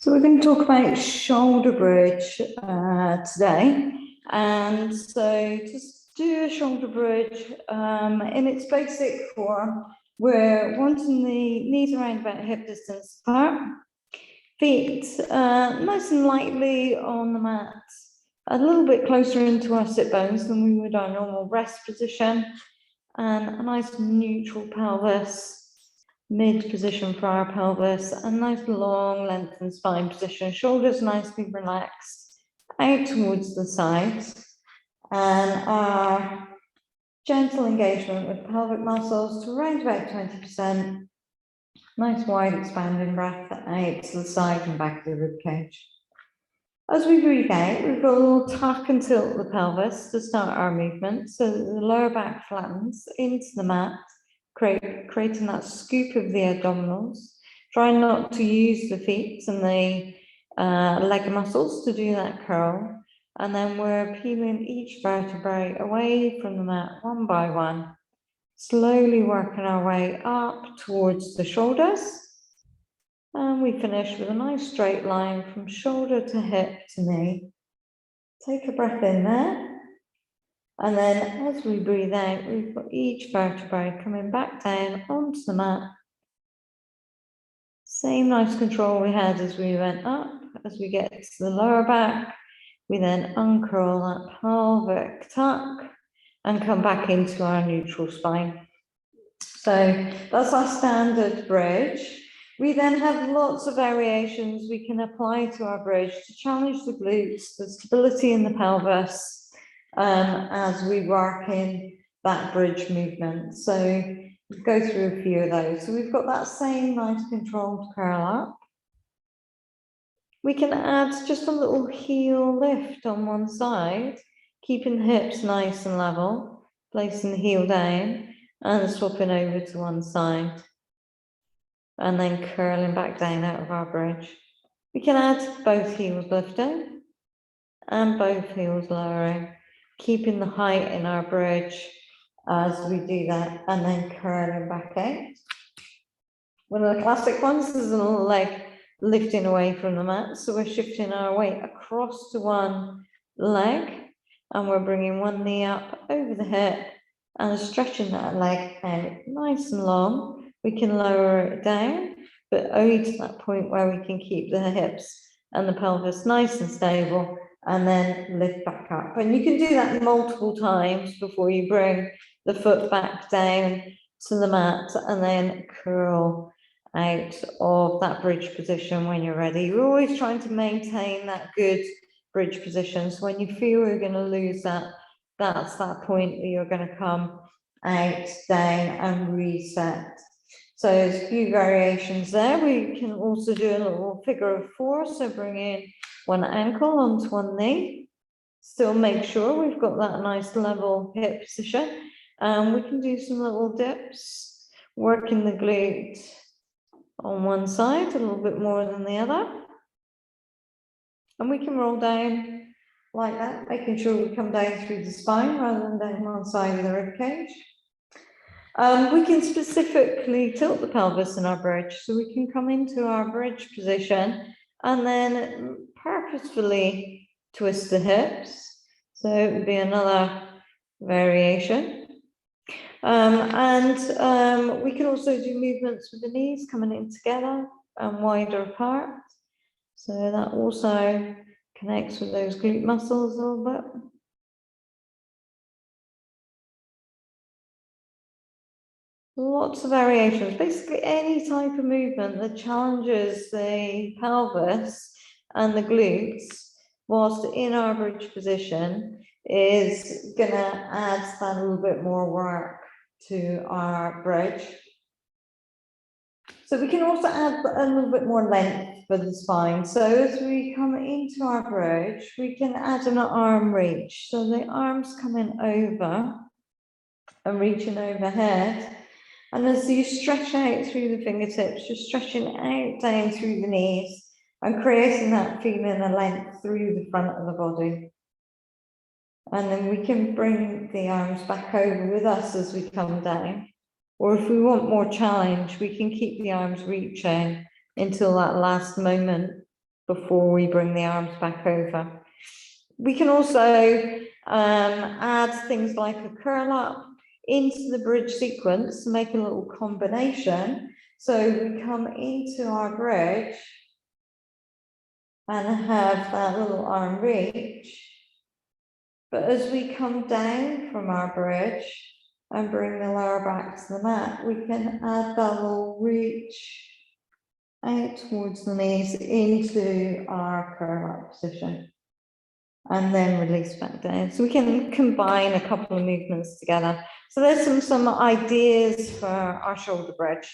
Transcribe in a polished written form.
So we're going to talk about shoulder bridge today. And so just do a shoulder bridge in its basic form. We're wanting the knees around about hip distance apart, feet nice and lightly on the mat, a little bit closer into our sit bones than we would our normal rest position, and a nice neutral pelvis. Mid position for our pelvis, a nice long lengthened spine position, shoulders nicely relaxed out towards the sides, and our gentle engagement with pelvic muscles to around about 20%. Nice wide expanding breath out to the side and back of the rib cage. As we breathe out, we've got a little tuck and tilt the pelvis to start our movement so that the lower back flattens into the mat, creating that scoop of the abdominals. Try not to use the feet and the leg muscles to do that curl. And then we're peeling each vertebrae away from the mat one by one, slowly working our way up towards the shoulders. And we finish with a nice straight line from shoulder to hip to knee. Take a breath in there. And then as we breathe out, we've got each vertebrae coming back down onto the mat. Same nice control we had as we went up. As we get to the lower back, we then uncurl that pelvic tuck and come back into our neutral spine. So that's our standard bridge. We then have lots of variations we can apply to our bridge to challenge the glutes, the stability in the pelvis, as we work in that bridge movement. So we'll go through a few of those. So we've got that same nice controlled curl up. We can add just a little heel lift on one side, keeping the hips nice and level, placing the heel down and swapping over to one side, and then curling back down out of our bridge. We can add both heels lifting and both heels lowering, keeping the height in our bridge as we do that, and then curling back out. One of the classic ones is a little leg lifting away from the mat. So we're shifting our weight across to one leg, and we're bringing one knee up over the hip and stretching that leg out nice and long. We can lower it down, but only to that point where we can keep the hips and the pelvis nice and stable, and then lift back up. And you can do that multiple times before you bring the foot back down to the mat and then curl out of that bridge position when you're ready. You're always trying to maintain that good bridge position. So when you feel you're going to lose that, that's that point that you're going to come out, down and reset. So there's a few variations there. We can also do a little figure of four. So bring in one ankle onto one knee. Still make sure we've got that nice level hip position. We can do some little dips, working the glute on one side a little bit more than the other. And we can roll down like that, making sure we come down through the spine rather than down one side of the rib cage. We can specifically tilt the pelvis in our bridge, so we can come into our bridge position and then purposefully twist the hips. So it would be another variation. We can also do movements with the knees coming in together and wider apart. So that also connects with those glute muscles a little bit. Lots of variations. Basically, any type of movement that challenges the pelvis and the glutes whilst in our bridge position is going to add that a little bit more work to our bridge. So we can also add a little bit more length for the spine. So as we come into our bridge, we can add an arm reach. So the arms coming over and reaching overhead. And as you stretch out through the fingertips, you're stretching out down through the knees and creating that feeling of length through the front of the body. And then we can bring the arms back over with us as we come down. Or if we want more challenge, we can keep the arms reaching until that last moment before we bring the arms back over. We can also add things like a curl up into the bridge sequence to make a little combination. So we come into our bridge and have that little arm reach. But as we come down from our bridge and bring the lower back to the mat, we can add that little reach out towards the knees into our curl up position and then release back down. So we can combine a couple of movements together. So there's some ideas for our shoulder bridge.